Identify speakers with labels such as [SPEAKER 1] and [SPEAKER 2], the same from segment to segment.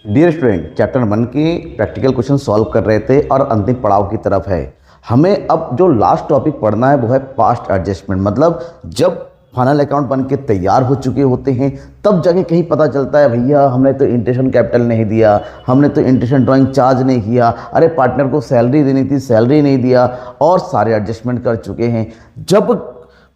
[SPEAKER 1] Dear student, chapter 1 के practical question solve कर रहे थे और अंतिम पड़ाव की तरफ है। हमें अब जो लास्ट टॉपिक पढ़ना है वो है पास्ट एडजस्टमेंट। मतलब जब फाइनल अकाउंट बन के तैयार हो चुके होते हैं तब जाके कहीं पता चलता है भैया हमने तो इंटेंशन कैपिटल नहीं दिया, हमने तो इंटेंशन ड्राइंग चार्ज नहीं किया, अरे पार्टनर को सैलरी देनी थी सैलरी नहीं दिया और सारे एडजस्टमेंट कर चुके हैं। जब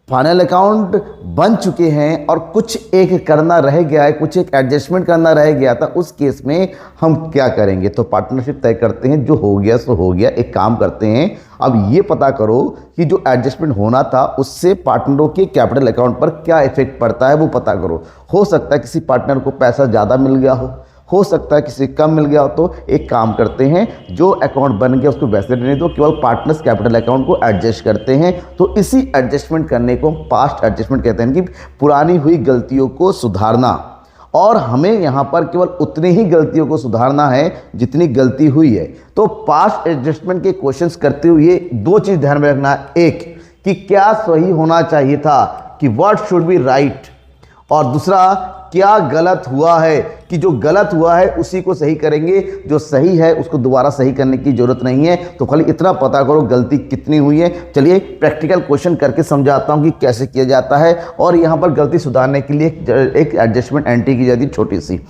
[SPEAKER 1] फाइनल अकाउंट बन चुके हैं और कुछ एक करना रह गया है, कुछ एक एडजस्टमेंट करना रह गया था, उस केस में हम क्या करेंगे? तो पार्टनरशिप तय करते हैं, जो हो गया सो हो गया। एक काम करते हैं, अब ये पता करो कि जो एडजस्टमेंट होना था उससे पार्टनरों के कैपिटल अकाउंट पर क्या इफेक्ट पड़ता है, वो पता करो। हो सकता है किसी पार्टनर को पैसा ज़्यादा मिल गया हो सकता है किसी कम मिल गया हो। तो एक काम करते हैं, जो अकाउंट बन गया उसको वैसे रहने दो, केवल पार्टनर्स कैपिटल अकाउंट को एडजस्ट करते हैं। तो इसी एडजस्टमेंट करने को पास्ट एडजस्टमेंट कहते हैं कि पुरानी हुई गलतियों को सुधारना। और हमें यहाँ पर केवल उतनी ही गलतियों को सुधारना है जितनी गलती हुई है। तो पास्ट एडजस्टमेंट के क्वेश्चंस करते हुए दो चीज़ ध्यान में रखना है, एक कि क्या सही होना चाहिए था, कि व्हाट शुड बी राइट, और दूसरा क्या गलत हुआ है, कि जो गलत हुआ है उसी को सही करेंगे, जो सही है उसको दोबारा सही करने की जरूरत नहीं है। तो खाली इतना पता करो गलती कितनी हुई है। चलिए प्रैक्टिकल क्वेश्चन करके समझाता हूं कि कैसे किया जाता है। और यहां पर गलती सुधारने के लिए एक एडजस्टमेंट एंट्री की जाती है छोटी सी।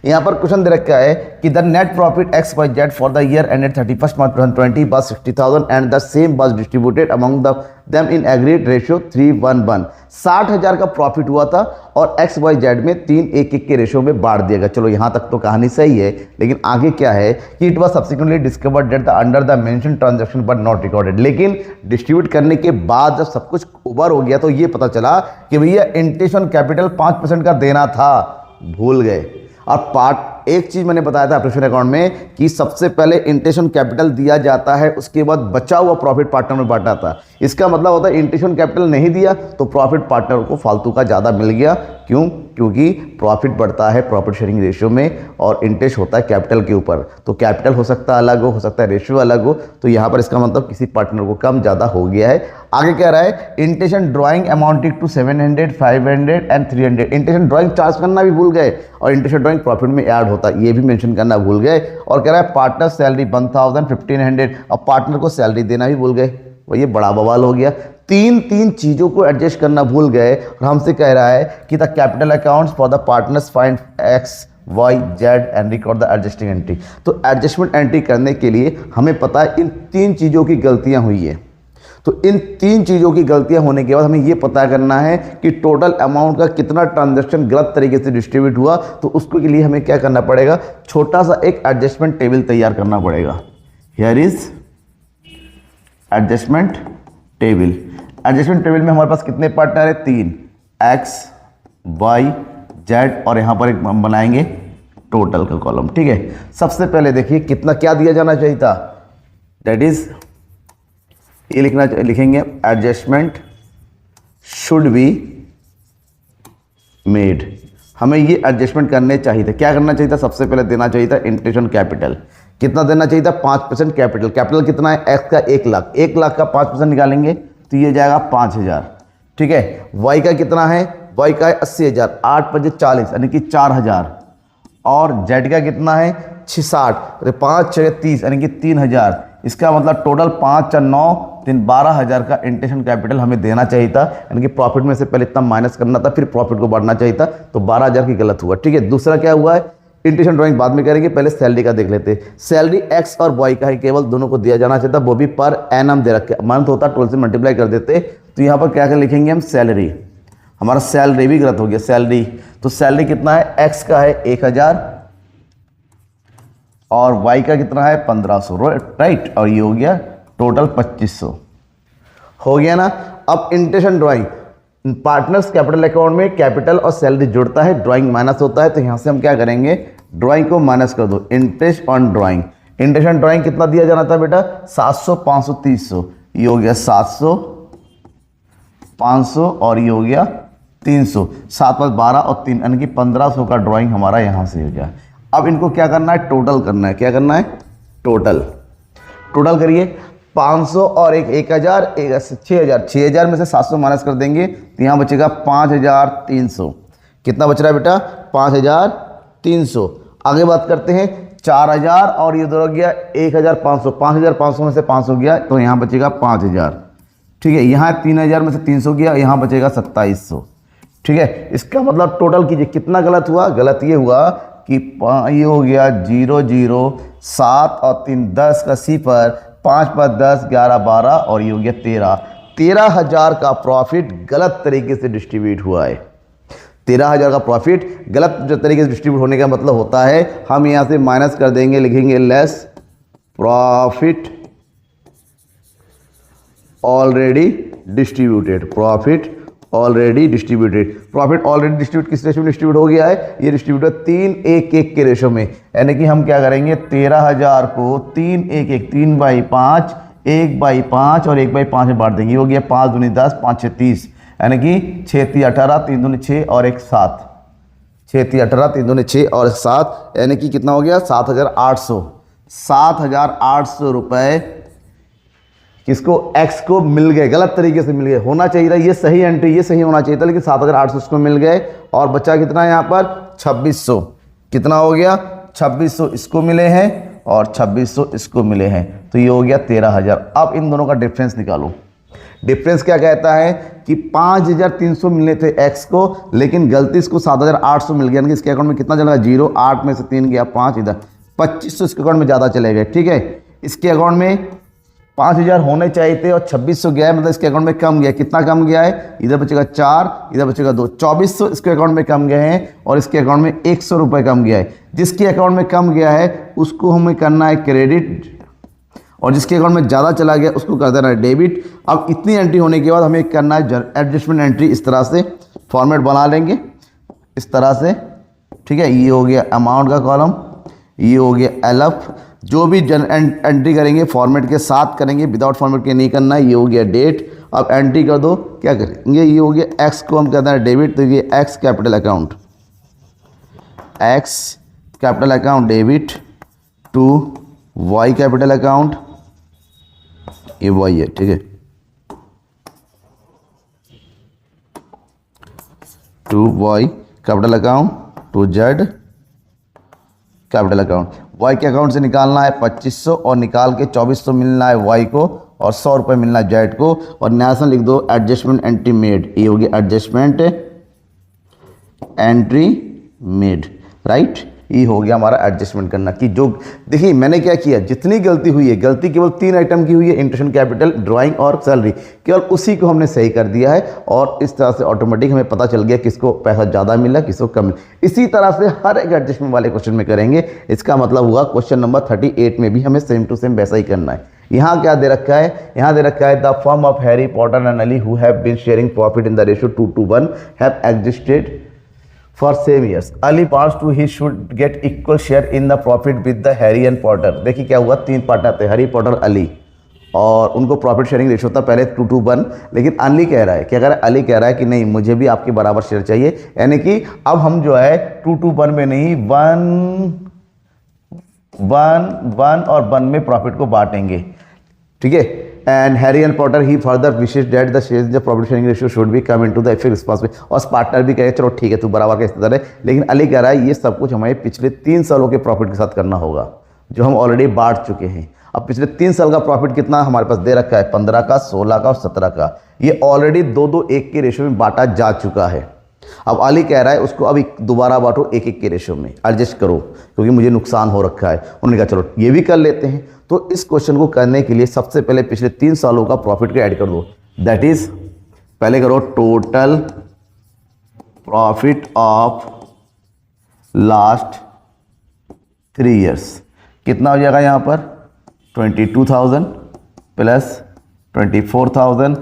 [SPEAKER 1] यहाँ पर क्वेश्चन दे रखा है कि the net profit XYZ for the year ended 31 March 2020 was 60,000 and the same was distributed among them in agreed ratio 3:1:1। 60,000 का प्रॉफिट हुआ था और XYZ में 3:1:1 के रेशियो में बांट दिया गया। चलो यहाँ तक तो कहानी सही है, लेकिन आगे क्या है कि it was subsequently discovered that the under the mention transaction but not recorded. लेकिन डिस्ट्रीब्यूट करने के बाद जब सब कुछ ओवर हो गया तो ये पता चला कि भैया इंटेंशन कैपिटल 5% का देना था, भूल गए। और पार्ट एक चीज मैंने बताया था प्रेफरेंस अकाउंट में कि सबसे पहले इंटेंशन कैपिटल दिया जाता है, उसके बाद बचा हुआ प्रॉफिट पार्टनर में बांटा था। इसका मतलब होता है इंटेंशन कैपिटल नहीं दिया तो प्रॉफिट पार्टनर को फालतू का ज़्यादा मिल गया। क्यों? क्योंकि प्रॉफिट बढ़ता है प्रॉफिट शेयरिंग रेशियो में और इंटरेस्ट होता है कैपिटल के ऊपर। तो कैपिटल हो सकता है अलग हो सकता है रेशियो अलग हो। तो यहाँ पर इसका मतलब किसी पार्टनर को कम ज़्यादा हो गया है। आगे कह रहा है intention drawing amounting to 700, 500 and 300। Intention drawing charge करना भी भूल गए और इंटेंशन ड्राइंग प्रॉफिट में ऐड होता है ये भी मेंशन करना भूल गए। और कह रहा है पार्टनर सैलरी 1000, 1500 और पार्टनर को सैलरी देना भी भूल गए। वो ये बड़ा बवाल हो गया। तीन चीज़ों को एडजस्ट करना भूल गए और हमसे कह रहा है कि the capital accounts for the partners find XYZ and record the adjusting entry. तो एडजस्टमेंट एंट्री करने के लिए हमें पता है इन तीन चीज़ों की गलतियां हुई है। तो इन तीन चीज़ों की गलतियां होने के बाद हमें ये पता करना है कि टोटल अमाउंट का कितना ट्रांजैक्शन गलत तरीके से डिस्ट्रीब्यूट हुआ। तो उसके लिए हमें क्या करना पड़ेगा, छोटा सा एक एडजस्टमेंट टेबल तैयार करना पड़ेगा। Here is adjustment table. Adjustment table में हमारे पास कितने पार्टनर है? 3, XYZ और यहां पर एक हम बनाएंगे टोटल का कॉलम। ठीक है, सबसे पहले देखिए कितना क्या दिया जाना चाहिए था, दैट इज ये लिखेंगे एडजस्टमेंट शुड बी मेड। हमें ये एडजस्टमेंट करने चाहिए थे। क्या करना चाहिए था? सबसे पहले देना चाहिए था इंटेंशन कैपिटल। कितना देना चाहिए था? 5% कैपिटल। कैपिटल कितना है? X का 1 लाख। 1 लाख का 5% निकालेंगे तो ये जाएगा 5000। ठीक है, Y का कितना है? Y का है 80,000। 8 × 5 = 40 यानी कि 4000। और Z का कितना है? 60। 5 × 6 = 30 यानी कि 3000। इसका मतलब टोटल 5 × 9 = 12,000 का इंटेंशन कैपिटल हमें देना चाहिए था। यानी कि प्रॉफिट में से पहले इतना माइनस करना था, फिर प्रॉफिट को बढ़ना चाहिए था। तो 12,000 की गलत हुआ। ठीक है, दूसरा क्या हुआ है? इंटेंशन ड्राइंग बाद में करेंगे, पहले सैलरी का देख लेते हैं। सैलरी X और Y का है, केवल दोनों को दिया जाना चाहिए था, वो भी पर एनम दे रखे। मंथ होता 12 से मल्टीप्लाई कर देते। तो यहाँ पर क्या लिखेंगे हम? सैलरी। हमारा सैलरी भी गलत हो गया। सैलरी तो सैलरी कितना है? X का है 1000 और Y का कितना है? 1500। राइट, और ये हो गया टोटल 2500 हो गया ना। अब intention drawing partners capital account में कैपिटल और सैलरी जुड़ता है, ड्राइंग माइनस होता है। तो यहां से हम क्या करेंगे? ड्राइंग को माइनस कर दो। Interest on drawing. Intention drawing कितना दिया जाना था बेटा? 700, 500, 300। ये हो गया 700, 500 और ये हो गया 300। 7 + 12 और 3 यानी कि 1500 का ड्राइंग हमारा यहां से हो गया। अब इनको क्या करना है? टोटल करना है। क्या करना है? टोटल करिए। 500 और 1000, 6000। 6000 में से 700 माइनस कर देंगे तो यहाँ बचेगा 5300। कितना बच रहा है बेटा? 5300। आगे बात करते हैं 4000 और ये उधर हो गया 1500, 5500 में से 500 गया तो यहाँ बचेगा 5000। ठीक है, यहाँ 3000 में से 300 गया, यहाँ बचेगा 2700। ठीक है, इसका मतलब टोटल कीजिए कितना गलत हुआ। गलत ये हुआ कि ये हो गया 0 0 7 और 3 10 का सी पर 5 5 10 11 12 और ये हो गया 13,000 का प्रॉफिट गलत तरीके से डिस्ट्रीब्यूट हुआ है। 13,000 का प्रॉफिट गलत तरीके से डिस्ट्रीब्यूट होने का मतलब होता है हम यहाँ से माइनस कर देंगे, लिखेंगे less profit already distributed. Profit already distributed. Profit already distribute किस रेशो में डिस्ट्रीब्यूट हो गया है? ये डिस्ट्रीब्यूट 3:1:1 के रेशो में। यानी कि हम क्या करेंगे 13,000 को 3:1:1 3/5 1/5 और 1/5 में बांट देंगे। ये हो गया 5 दूनी 10 5 6 30 यानी कि 6 3 18 3 दूनी 6 और 1 7 6 3 18 3 दूनी 6 और 7 यानी कि कितना हो गया 7,800। 7,800 रुपये किसको? एक्स को मिल गए, गलत तरीके से मिल गए। होना चाहिए था ये सही एंट्री, ये सही होना चाहिए था, लेकिन 7,800 इसको मिल गए और बचा कितना यहाँ पर 2600। कितना हो गया 2600 इसको मिले हैं और 2600 इसको मिले हैं, तो ये हो गया 13,000। अब इन दोनों का डिफरेंस निकालो। डिफरेंस क्या कहता है कि 5,300 मिलने थे एक्स को, लेकिन गलती इसको 7,800 मिल गया। इसके अकाउंट में कितना चला? 0 8 में से 3 गया 5, इधर 2500 इसके अकाउंट में ज़्यादा चले गए। ठीक है, इसके अकाउंट में 5,000 होने चाहिए थे और 2600 गया है, मतलब इसके अकाउंट में कम गया। कितना कम गया है? इधर बचेगा 4, इधर बचेगा 2, 2400 इसके अकाउंट में कम गए हैं और इसके अकाउंट में 100 रुपये कम गया है। जिसके अकाउंट में कम गया है उसको हमें करना है क्रेडिट और जिसके अकाउंट में ज़्यादा चला गया उसको कर देना है डेबिट। अब इतनी एंट्री होने के बाद हमें करना है एडजस्टमेंट एंट्री। इस तरह से फॉर्मेट बना लेंगे इस तरह से। ठीक है, ये हो गया अमाउंट का कॉलम, ये हो गया एलएफ। जो भी एंट्री करेंगे फॉर्मेट के साथ करेंगे, विदाउट फॉर्मेट के नहीं करना है। ये हो गया डेट। अब एंट्री कर दो, क्या करेंगे? ये हो गया एक्स को हम कहते हैं डेबिट, तो ये X capital account, X capital account debit to Y capital account, ये वाई है। ठीक है, to Y capital account to Z capital account. Y के अकाउंट से निकालना है 2500 और निकाल के 2400 मिलना है वाई को और 100 रुपये मिलना है जेड को। और न्यासन लिख दो एडजस्टमेंट एंट्री मेड, ये होगी एडजस्टमेंट एंट्री मेड, राइट। ये हो गया हमारा एडजस्टमेंट करना कि जो देखिए मैंने क्या किया, जितनी गलती हुई है, गलती केवल 3 आइटम की हुई है, इंटरेस्ट कैपिटल, ड्राइंग और सैलरी, केवल उसी को हमने सही कर दिया है और इस तरह से ऑटोमेटिक हमें पता चल गया किसको पैसा ज़्यादा मिला किसको कम मिला। इसी तरह से हर एक एडजस्टमेंट वाले क्वेश्चन में करेंगे। इसका मतलब हुआ क्वेश्चन नंबर 38 में भी हमें सेम टू सेम वैसा ही करना है। यहाँ क्या दे रखा है? यहाँ दे रखा है the firm of Harry Potter and Ali who have been sharing profit in the ratio 2:1 have existed for same years. Ali wants to he should get equal share in the profit with the Harry and Potter. देखिए क्या हुआ, 3 partner थे, Harry Potter Ali, और उनको profit sharing ratio था पहले 2:1, लेकिन अली कह रहा है क्या कह रहा है? अली कह रहा है कि नहीं मुझे भी आपके बराबर शेयर चाहिए। यानी कि अब हम जो है 2:1 में नहीं 1 और 1 में प्रॉफिट को बांटेंगे। ठीक है, एंड हैरी एंड पॉटर ही फर्दर विशेष date the share the profit sharing ratio should be come into the effect responsibility. और पार्टनर भी कहे चलो ठीक है तू बराबर का हिस्सेदार है, लेकिन अली कह रहा है ये सब कुछ हमें पिछले 3 सालों के प्रॉफिट के साथ करना होगा जो हम ऑलरेडी बांट चुके हैं। अब पिछले 3 साल का प्रॉफिट कितना हमारे पास दे रखा है? 15 का, 16 का और 17 का। ये ऑलरेडी 2:1 के रेशियो में बांटा जा चुका है। अब अली कह रहा है उसको अभी दोबारा बांटो 1:1 के रेशियो में, एडजस्ट करो क्योंकि मुझे नुकसान हो रखा है। उन्होंने कहा चलो ये भी कर लेते हैं। तो इस क्वेश्चन को करने के लिए सबसे पहले पिछले 3 सालों का प्रॉफिट को ऐड कर दो। दैट इज पहले करो total profit of last 3 years. कितना हो जाएगा यहाँ पर? 22,000 प्लस 24,000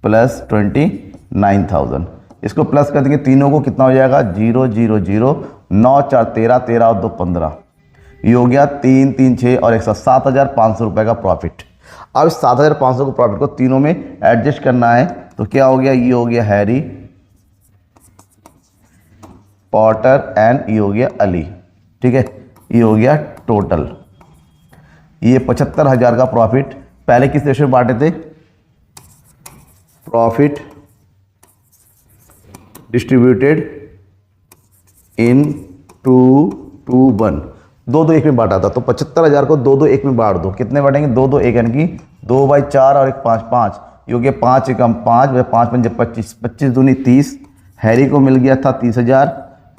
[SPEAKER 1] प्लस 29,000। इसको प्लस कर देंगे तीनों को, कितना हो जाएगा? 0 0 0 9 4 13 13 और 2 15। ये हो गया 3 3 6 और 7,500 रुपये का प्रॉफिट। अब 7,500 को प्रॉफिट को तीनों में एडजस्ट करना है तो क्या हो गया? ये हो गया हैरी पॉटर एंड ये हो गया अली। ठीक है, ये हो गया टोटल। ये 75,000 का प्रॉफिट पहले किस रेशियो में बांटे थे? प्रॉफिट डिस्ट्रीब्यूटेड इन टू 1 दो दो एक में बांटा था, तो 75,000 को दो दो एक में बांट दो, कितने बांटेंगे, दो दो एक, यानी कि 2/4 और एक 5 5, ये हो गया 5 एकम 5, 5 पंजे 25, 25 दूनी 30। हैरी को मिल गया था 30,000,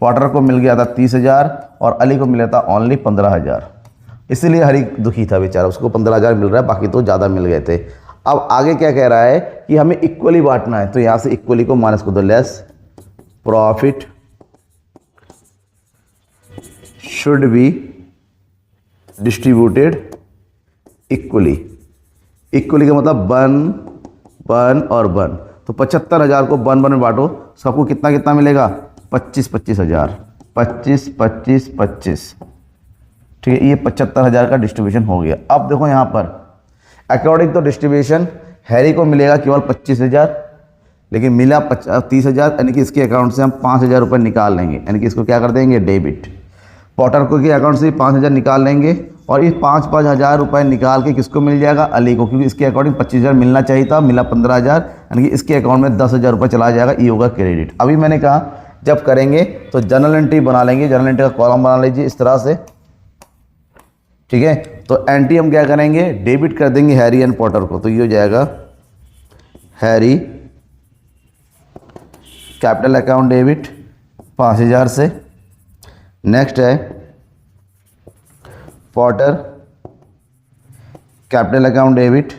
[SPEAKER 1] पॉटर को मिल गया था 30,000 और अली को मिला था ओनली 15,000। इसीलिए हरी दुखी था बेचारा, उसको 15,000 मिल रहा है, बाकी तो ज़्यादा मिल गए थे। अब आगे क्या कह रहा है कि हमें इक्वली बांटना है, तो यहाँ से इक्वली को माइनस कर दो, less profit should be distributed equally. Equally का मतलब 1 और 1, तो 75,000 को 1 में बांटो, सबको कितना कितना मिलेगा, 25,000, 25, ठीक है। ये 75,000 का डिस्ट्रीब्यूशन हो गया। अब देखो यहाँ पर अकॉर्डिंग तो डिस्ट्रीब्यूशन हैरी को मिलेगा केवल 25,000, लेकिन मिला 30,000, यानी कि इसके अकाउंट से हम 5,000 रुपये निकाल लेंगे, यानी कि इसको क्या कर देंगे, डेबिट। पॉटर को के अकाउंट से 5,000 निकाल लेंगे और ये 5,000 रुपये निकाल के किसको मिल जाएगा, अली को, क्योंकि इसके अकॉर्डिंग 25,000 मिलना चाहिए था, मिला 15,000, यानी कि इसके अकाउंट में 10,000 रुपये चला जाएगा, ये होगा क्रेडिट। अभी मैंने कहा जब करेंगे तो जनरल एंट्री बना लेंगे, जनरल एंट्री का कॉलम बना लीजिए इस तरह से, ठीक है। तो एंट्री हम क्या करेंगे, डेबिट कर देंगे हैरी एंड पॉटर को, तो ये हो जाएगा हैरी कैपिटल अकाउंट डेबिट 5,000 से। नेक्स्ट है पॉटर कैपिटल अकाउंट डेबिट,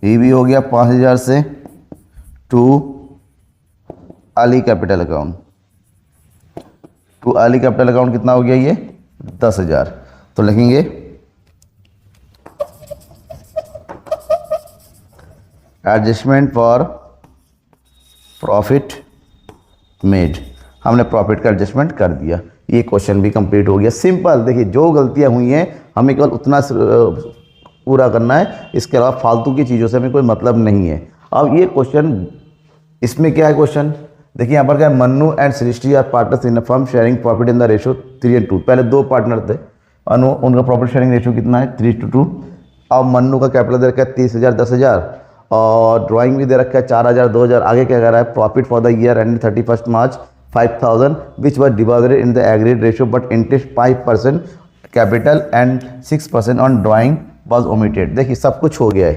[SPEAKER 1] ये भी हो गया 5,000 से, to Ali capital account. To Ali capital account कितना हो गया, ये 10,000। तो लिखेंगे एडजस्टमेंट फॉर प्रॉफिट मेड, हमने प्रॉफिट का एडजस्टमेंट कर दिया। ये क्वेश्चन भी कंप्लीट हो गया। सिंपल, देखिए जो गलतियां हुई हैं हमें केवल उतना पूरा करना है, इसके अलावा फालतू की चीज़ों से हमें कोई मतलब नहीं है। अब ये क्वेश्चन, इसमें क्या है क्वेश्चन, देखिए यहाँ पर क्या है, Mannu and Srishti are partners in a firm sharing profit in the ratio 3:2। पहले दो पार्टनर थे, अनु उनका प्रॉफिट शेयरिंग रेशियो कितना है, 3:2। अब मन्नू का कैपिटल दे रखा है 30,000 10,000 और ड्राइंग भी दे रखा है 4,000 2,000। आगे क्या कह रहा है, profit for the year and 31 March 5,000 which was divided in the agreed ratio but interest 5% capital and 6% on drawing was omitted. देखिए सब कुछ हो गया है,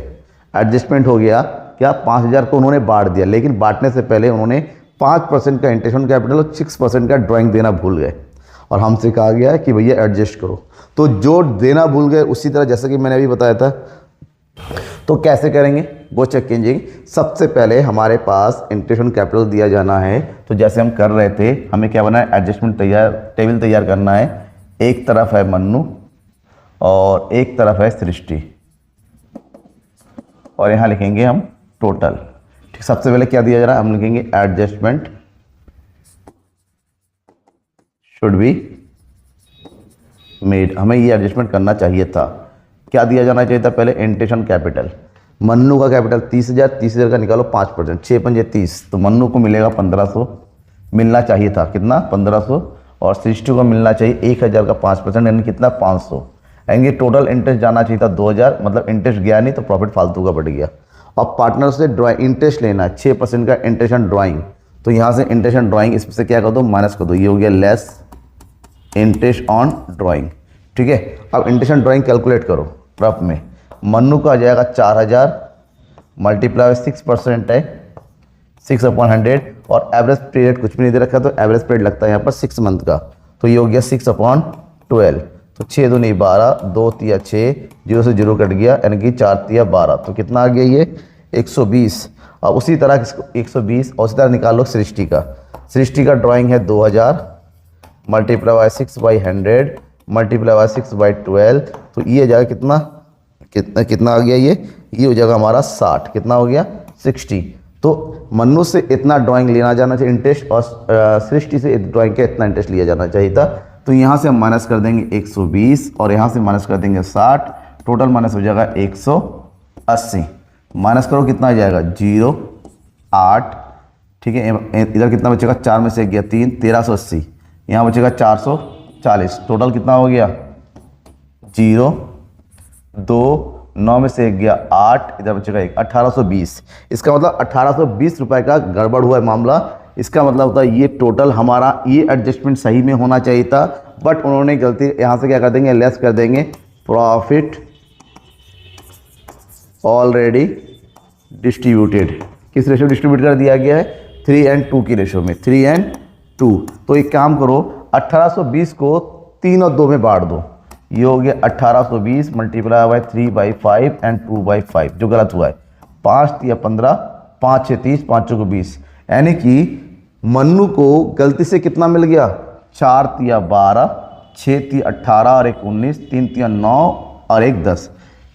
[SPEAKER 1] एडजस्टमेंट हो गया। क्या 5,000 को उन्होंने बांट दिया, लेकिन बांटने से पहले उन्होंने 5% का इंटरेस्ट ऑन कैपिटल और 6% का ड्राइंग देना भूल गए, और हमसे कहा गया है कि भैया एडजस्ट करो। तो जो देना भूल गए उसी तरह जैसे कि मैंने अभी बताया था, तो कैसे करेंगे वो चेक कीजिए। सबसे पहले हमारे पास इंटरेस्ट ऑन कैपिटल दिया जाना है, तो जैसे हम कर रहे थे हमें क्या बना है, एडजस्टमेंट टेबल तैयार करना है। एक तरफ है मन्नू और एक तरफ है सृष्टि, और यहाँ लिखेंगे हम टोटल। ठीक, सबसे पहले क्या दिया जा रहा है, हम लिखेंगे एडजस्टमेंट शुड बी मेड। हमें ये एडजस्टमेंट करना चाहिए था। क्या दिया जाना चाहिए था, पहले इंटरेस्ट ऑन कैपिटल। मन्नू का कैपिटल 30,000, 30,000 का निकालो 5%, 6 पंजे 30, तो मन्नू को मिलेगा 1,500, मिलना चाहिए था कितना, 1,500, और सृष्टि को मिलना चाहिए 1,000 का 5%, यानी कितना 500। यानी टोटल इंटरेस्ट जाना चाहिए था 2,000, मतलब इंटरेस्ट गया नहीं तो प्रॉफिट फालतू का बढ़ गया। अब पार्टनर से ड्राइंग इंटरेस्ट लेना है 6% का इंटरेस्ट ऑन ड्राइंग, तो यहाँ से इंटरेस्ट ऑन ड्राइंग इसमें से क्या कर दो, माइनस कर दो, ये हो गया लेस इंटरेस्ट ऑन ड्राइंग। ठीक है, अब इंटरेस्ट ऑन ड्राइंग कैलकुलेट करो रफ में। मन्नू का आ जाएगा 4,000 मल्टीप्लाई 6% है 6/100, और एवरेज पीरियड कुछ भी नहीं दे रखा, तो एवरेज पीरियड लगता है यहाँ पर 6 मंथ का, तो ये हो गया 6/12। तो 6 दूनी 12, 2 तिया 6, 0 से 0 कट गया, यानी कि 4 तिया 12, तो कितना आ गया ये 120। और उसी तरह 120, और उसी तरह निकाल लो सृष्टि का। सृष्टि का ड्राइंग है 2,000 मल्टीप्लाई बाई 6/100 मल्टीप्लाई बाई 6/12, तो ये जाएगा कितना कितना कितना आ गया, ये हो जाएगा हमारा 60। कितना हो गया 60। तो मन्नू से इतना ड्राइंग लेना जाना चाहिए इंटरेस्ट, और सृष्टि से ड्राइंग का इतना इंटरेस्ट लिया जाना चाहिए था। तो यहाँ से हम माइनस कर देंगे 120 और यहाँ से माइनस कर देंगे 60, टोटल माइनस हो जाएगा 180। माइनस करो कितना आ जाएगा 0 8, ठीक है। इधर कितना बचेगा, 4 में से गया 3, 1380, यहाँ बचेगा 440, टोटल कितना हो गया 0 2, 9 में से गया 8, इधर बचेगा 1, 1820। इसका मतलब 1820 रुपये का गड़बड़ हुआ है मामला, इसका मतलब होता है ये टोटल हमारा ये एडजस्टमेंट सही में होना चाहिए था, बट उन्होंने गलती यहाँ से क्या कर देंगे, लेस कर देंगे प्रॉफिट ऑलरेडी डिस्ट्रीब्यूटेड। किस रेशो डिस्ट्रीब्यूट कर दिया गया है, 3:2 की रेशो में, 3:2। तो एक काम करो, 1820 को 3 और 2 में बांट दो, ये हो गया 1820 मल्टीप्लाई बाय 3/5 एंड 2/5, जो गलत हुआ है। 5 तिया 15, 5 6 30, 5 चौको 20, यानी कि मन्नू को गलती से कितना मिल गया, 4 तिया 12, 6 तिया 18 और 1 19, 3 तिया 9 और 1 10।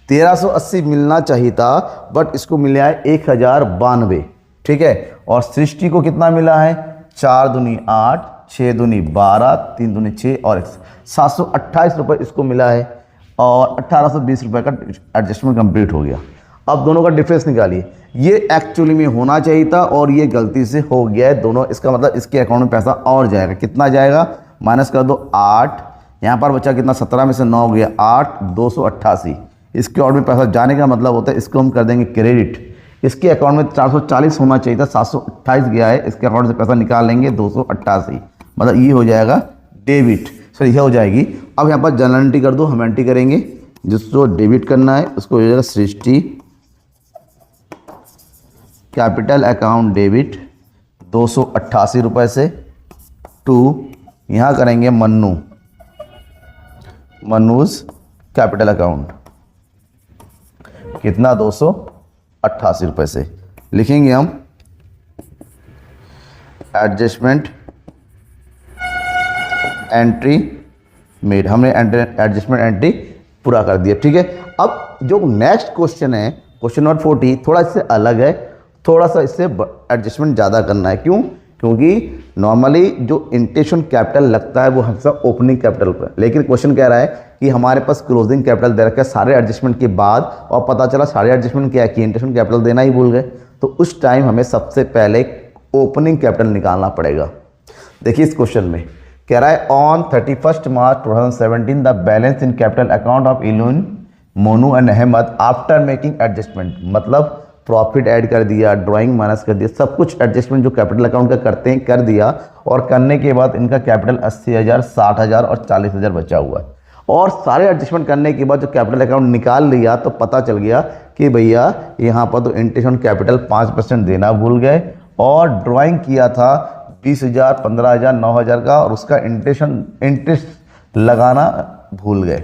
[SPEAKER 1] 1380 मिलना चाहिए था, बट इसको मिला है 1092। ठीक है, और सृष्टि को कितना मिला है, 4 दूनी 8, 6 दूनी 12, 3 दूनी 6 और 728 रुपये इसको मिला है, और 1820 रुपये का एडजस्टमेंट कंप्लीट हो गया। अब दोनों का डिफरेंस निकालिए, ये एक्चुअली में होना चाहिए था और ये गलती से हो गया है दोनों। इसका मतलब इसके अकाउंट में पैसा और जाएगा, कितना जाएगा, माइनस कर दो 8, यहाँ पर बचा कितना, 17 में से 9 हो गया 8, 288। इसके अकाउंट में पैसा जाने का मतलब होता है इसको हम कर देंगे क्रेडिट। इसके अकाउंट में 440 होना चाहिए था, 728 गया है, इसके अकाउंट से पैसा निकाल लेंगे 288, मतलब ये हो जाएगा डेबिट। सर ये हो जाएगी। अब यहाँ पर जनरल एंट्री कर दो, हम एंट्री करेंगे, जिसको डेबिट करना है उसको हो जाएगा सृष्टि कैपिटल अकाउंट डेबिट 288 रुपये से, टू यहाँ करेंगे मन्नूज कैपिटल अकाउंट, कितना 288 रुपये से। लिखेंगे हम एडजस्टमेंट एंट्री मेड, हमने एडजस्टमेंट एंट्री पूरा कर दिया। ठीक है, अब जो नेक्स्ट क्वेश्चन है, क्वेश्चन नंबर 40, थोड़ा इससे अलग है, थोड़ा सा इससे एडजस्टमेंट ज़्यादा करना है। क्यों, क्योंकि नॉर्मली जो इंटेंशन कैपिटल लगता है वो हमेशा ओपनिंग कैपिटल पर, लेकिन क्वेश्चन कह रहा है कि हमारे पास क्लोजिंग कैपिटल दे रखा है सारे एडजस्टमेंट के बाद, और पता चला सारे एडजस्टमेंट क्या है कि इंटेंशन कैपिटल देना ही भूल गए, तो उस टाइम हमें सबसे पहले ओपनिंग कैपिटल निकालना पड़ेगा। देखिए इस क्वेश्चन में कह रहा है on 31 March 2017 the balance in capital account of इलून, Monu and Ahmad after making adjustment, मतलब प्रॉफिट ऐड कर दिया, ड्राइंग माइनस कर दिया, सब कुछ एडजस्टमेंट जो कैपिटल अकाउंट का करते हैं कर दिया, और करने के बाद इनका कैपिटल 80,000, 60,000 और 40,000 बचा हुआ है। और सारे एडजस्टमेंट करने के बाद जो कैपिटल अकाउंट निकाल लिया तो पता चल गया कि भैया यहाँ पर तो इंटेंशन कैपिटल 5% देना भूल गए, और ड्राइंग किया था 20,000, 15,000, 9,000 का, और उसका इंटरेस्ट लगाना भूल गए।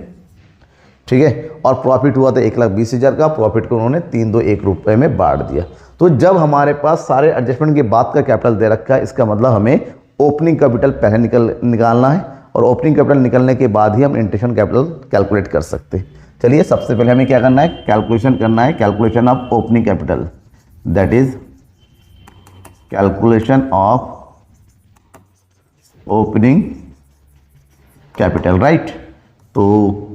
[SPEAKER 1] ठीक है, और प्रॉफिट हुआ था 1,20,000 का, प्रॉफिट को उन्होंने 321 रुपये में बांट दिया। तो जब हमारे पास सारे एडजस्टमेंट के बाद का कैपिटल दे रखा है, इसका मतलब हमें ओपनिंग कैपिटल पहले निकालना है, और ओपनिंग कैपिटल निकलने के बाद ही हम इंटेंशन कैपिटल कैलकुलेट कर सकते हैं। चलिए सबसे पहले हमें क्या करना है, कैलकुलेशन करना है, calculation of opening capital, that is calculation of opening capital, right. तो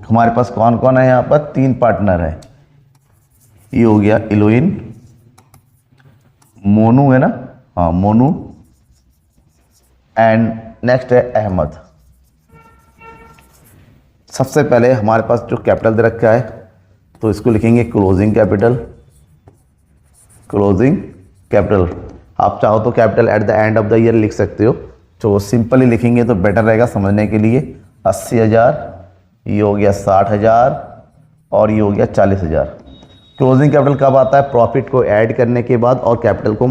[SPEAKER 1] हमारे पास कौन कौन है, यहाँ पर 3 पार्टनर है, ये हो गया इलोइन, मोनू है ना, हाँ मोनू, एंड नेक्स्ट है अहमद। सबसे पहले हमारे पास जो कैपिटल दे रखा है तो इसको लिखेंगे क्लोजिंग कैपिटल, क्लोजिंग कैपिटल। आप चाहो तो capital at the end of the year लिख सकते हो, तो सिंपली लिखेंगे तो बेटर रहेगा समझने के लिए। 80,000, ये हो गया 60,000 और ये हो गया 40,000। क्लोजिंग कैपिटल कब आता है, प्रॉफिट को ऐड करने के बाद और कैपिटल को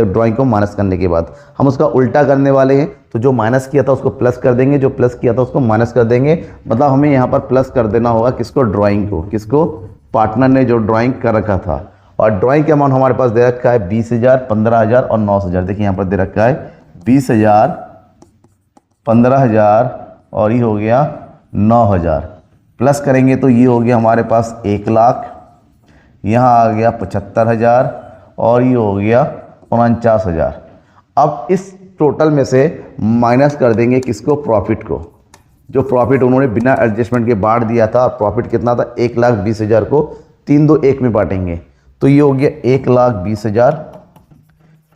[SPEAKER 1] ड्राइंग को माइनस करने के बाद। हम उसका उल्टा करने वाले हैं, तो जो माइनस किया था उसको प्लस कर देंगे, जो प्लस किया था उसको माइनस कर देंगे। मतलब हमें यहाँ पर प्लस कर देना होगा किसको, ड्राइंग को, किसको, पार्टनर ने जो ड्राइंग कर रखा था। और ड्राइंग का अमाउंट हमारे पास दे रखा है 20,000, 15,000 और 9,000। देखिए यहाँ पर दे रखा है 20,000, 15,000 और ये हो गया 9,000। प्लस करेंगे तो ये हो गया हमारे पास 1 लाख, यहाँ आ गया 75,000 और ये हो गया 49,000। अब इस टोटल में से माइनस कर देंगे किसको, प्रॉफिट को। जो प्रॉफिट उन्होंने बिना एडजस्टमेंट के बांट दिया था, प्रॉफिट कितना था 1,20,000 को 3 2 1 में बांटेंगे तो ये हो गया 1,20,000।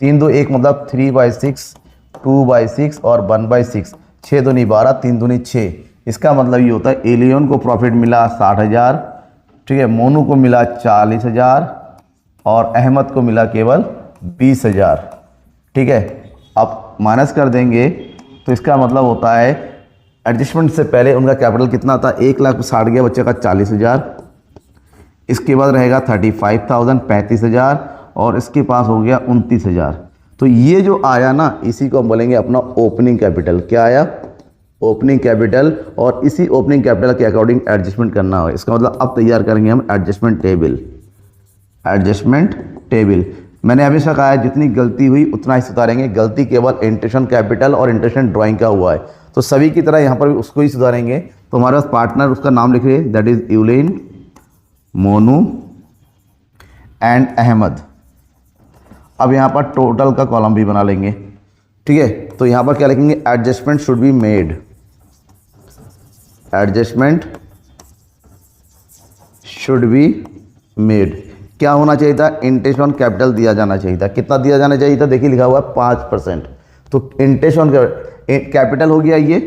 [SPEAKER 1] 3 2 1 मतलब 3/6, 2/6 और 1/6, 6 दूनी 12, 3 दूनी 6। इसका मतलब ये होता है एलियन को प्रॉफिट मिला 60,000, ठीक है, मोनू को मिला 40,000 और अहमद को मिला केवल 20,000। ठीक है, अब माइनस कर देंगे तो इसका मतलब होता है एडजस्टमेंट से पहले उनका कैपिटल कितना था, 1,60,000 गया, बच्चे का 40,000। इसके बाद रहेगा 35,000 35,000 और इसके पास हो गया 29,000। तो ये जो आया ना, इसी को हम बोलेंगे अपना ओपनिंग कैपिटल। क्या आया? Opening capital. और इसी ओपनिंग कैपिटल के अकॉर्डिंग एडजस्टमेंट करना हो। इसका मतलब अब तैयार करेंगे हम एडजस्टमेंट टेबल। एडजस्टमेंट टेबल मैंने हमेशा कहा है जितनी गलती हुई उतना ही सुधारेंगे। गलती केवल इंटेंशन कैपिटल और इंटेंशन ड्राइंग का हुआ है, तो सभी की तरह यहाँ पर भी उसको ही सुधारेंगे। तो हमारे पास पार्टनर, उसका नाम लिखिए, दैट इज यूलेन, मोनू एंड अहमद। अब यहाँ पर टोटल का कॉलम भी बना लेंगे, ठीक है। तो यहाँ पर क्या लिखेंगे? Adjustment should be made. Adjustment should be made. क्या होना चाहिए था? इंटरेस्ट ऑन कैपिटल दिया जाना चाहिए था। कितना दिया जाना चाहिए था? देखिए लिखा हुआ है 5%। तो इंटरेस्ट ऑन कैपिटल हो गया ये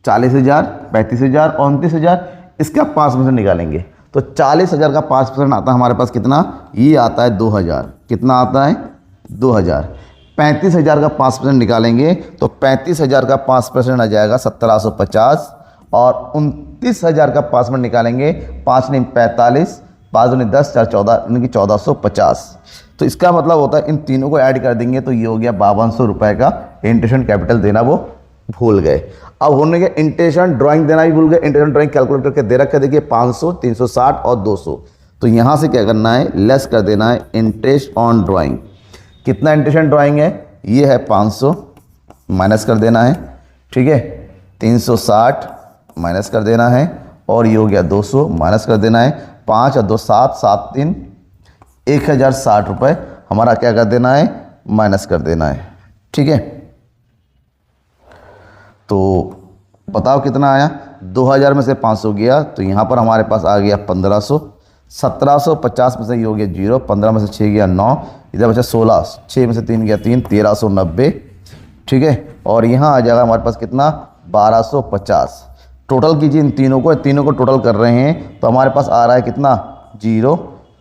[SPEAKER 1] 40,000, 35,000 और 29,000। इसका 5% निकालेंगे तो 40,000 का 5% आता है हमारे पास कितना? ये आता है 2,000। कितना आता है? 2,000। 35,000 का 5% निकालेंगे तो 35,000 का 5% आ जाएगा 1,750 और 29,000 का 5% निकालेंगे, 5 नहीं 45, 5 दूनी 10, 4 14, यानी कि 1,450। तो इसका मतलब होता है इन तीनों को ऐड कर देंगे तो ये हो गया 5,200 रुपये का इंटेंशन कैपिटल देना वो भूल गए। अब होने के इंटेंशन ड्राइंग देना भी भूल गए। इंटेंशन ड्राइंग कैलकुलेट करके दे रखा है, देखिए 500, 360 और 200। तो यहाँ से क्या करना है? लेस कर देना है इंटरेस्ट ऑन ड्राइंग। कितना इंटेंशन ड्राइंग है? ये है 500, माइनस कर देना है, ठीक है। 360 माइनस कर देना है और ये हो गया 200, माइनस कर देना है। 5 और 2 7, 7 3 1,060 रुपये हमारा क्या कर देना है? माइनस कर देना है, ठीक है। तो बताओ कितना आया? 2,000 में से 500 गया तो यहाँ पर हमारे पास आ गया 1,500। 1,750 में से ये हो गया 0, 15 में से 6 गया 9, इधर बचा 16, 6 में से 3 गया 3, 1,390, ठीक है। और यहाँ आ जाएगा हमारे पास कितना? 1,250। टोटल कीजिए इन तीनों को टोटल कर रहे हैं तो हमारे पास आ रहा है कितना? 0,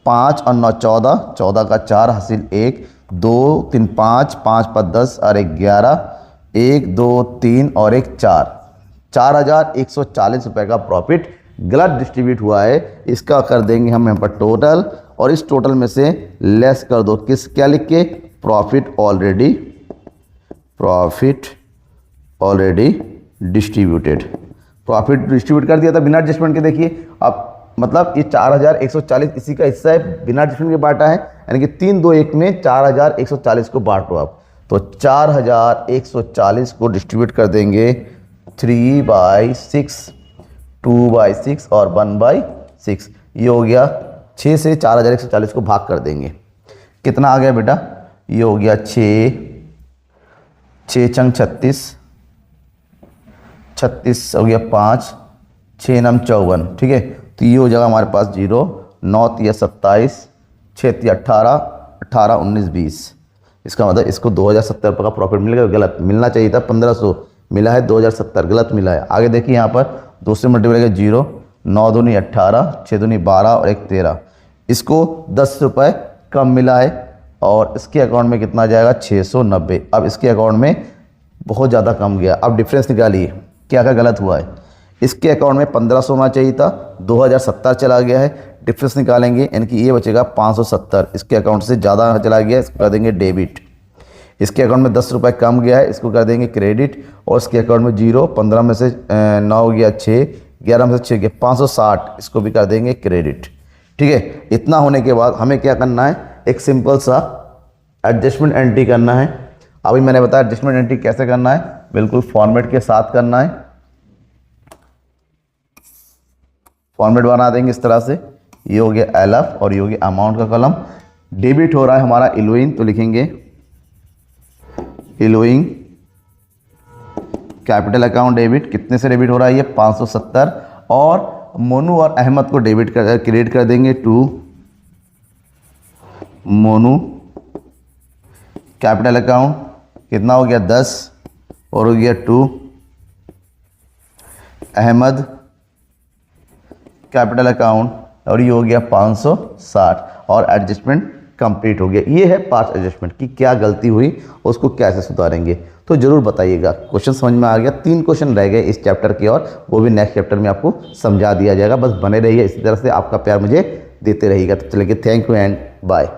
[SPEAKER 1] 5 और 9 14, 14 का 4 हासिल 1, 2 3 5, 5 5 10 और 1 11, 1 2 3 और 1 4, 4,140 रुपये का प्रॉफिट गलत डिस्ट्रीब्यूट हुआ है। इसका कर देंगे हम यहाँ पर टोटल और इस टोटल में से लेस कर दो किस, क्या लिख के? Profit already distributed. Profit distribute कर दिया था बिना एडजस्टमेंट के। देखिए अब मतलब ये 4,140 इसी का हिस्सा है, बिना एडजस्टमेंट के बांटा है, यानी कि 3 2 1 में 4,140 को बांटो आप। तो 4,140 को डिस्ट्रीब्यूट कर देंगे 3/6, 2/6 और 1/6। ये हो गया 6 से 4,140 को भाग कर देंगे। कितना आ गया बेटा? ये हो गया 6 चंग 36 हो गया 5, 6 नम 54, ठीक है। तो ये हो जाएगा हमारे पास 0, 9 3 27, 6 3 18, 18 19 20। इसका मतलब इसको 2,070 रुपये का प्रॉफिट मिलेगा। गलत मिलना चाहिए था, 1,500 मिला है, 2,070 गलत मिला है। आगे देखिए यहाँ पर 2 से मल्टीप्लाई करेगा 0, 9 दूनी 18, 6 दूनी 12 और 1 13। इसको 10 रुपये कम मिला है और इसके अकाउंट में कितना जाएगा? 690। अब इसके अकाउंट में बहुत ज़्यादा कम गया। अब डिफरेंस निकालिए क्या क्या गलत हुआ है। इसके अकाउंट में 1,500 होना चाहिए था, 2,070 चला गया है। डिफरेंस निकालेंगे यानी कि ये बचेगा 570। इसके अकाउंट से ज़्यादा चला गया, इसको कर देंगे डेबिट। इसके अकाउंट में 10 रुपये कम गया है, इसको कर देंगे क्रेडिट। और इसके अकाउंट में 0, 15 में से 9 गया 6, 11 में से 6 गया 560, इसको भी कर देंगे क्रेडिट, ठीक है। इतना होने के बाद हमें क्या करना है? एक सिंपल सा एडजस्टमेंट एंट्री करना है। अभी मैंने बताया एडजस्टमेंट एंट्री कैसे करना है, बिल्कुल फॉर्मेट के साथ करना है। फॉर्मेट बना देंगे इस तरह से। ये हो गया एलएफ और ये हो गया अमाउंट का कॉलम। डेबिट हो रहा है हमारा इलोइंग, तो लिखेंगे इलोइंग कैपिटल अकाउंट डेबिट। कितने से डेबिट हो रहा है? ये 570। और मोनू और अहमद को क्रेडिट कर देंगे टू मोनू कैपिटल अकाउंट। कितना हो गया? 10 और हो गया 2 अहमद कैपिटल अकाउंट और ये हो गया 560 और एडजस्टमेंट कंप्लीट हो गया। ये है पास्ट एडजस्टमेंट कि क्या गलती हुई, उसको कैसे सुधारेंगे। तो जरूर बताइएगा। क्वेश्चन समझ में आ गया? 3 क्वेश्चन रह गए इस चैप्टर के और वो भी नेक्स्ट चैप्टर में आपको समझा दिया जाएगा। बस बने रहिए इसी तरह से, आपका प्यार मुझे देते रहिएगा। तो चलिए, थैंक यू एंड बाय।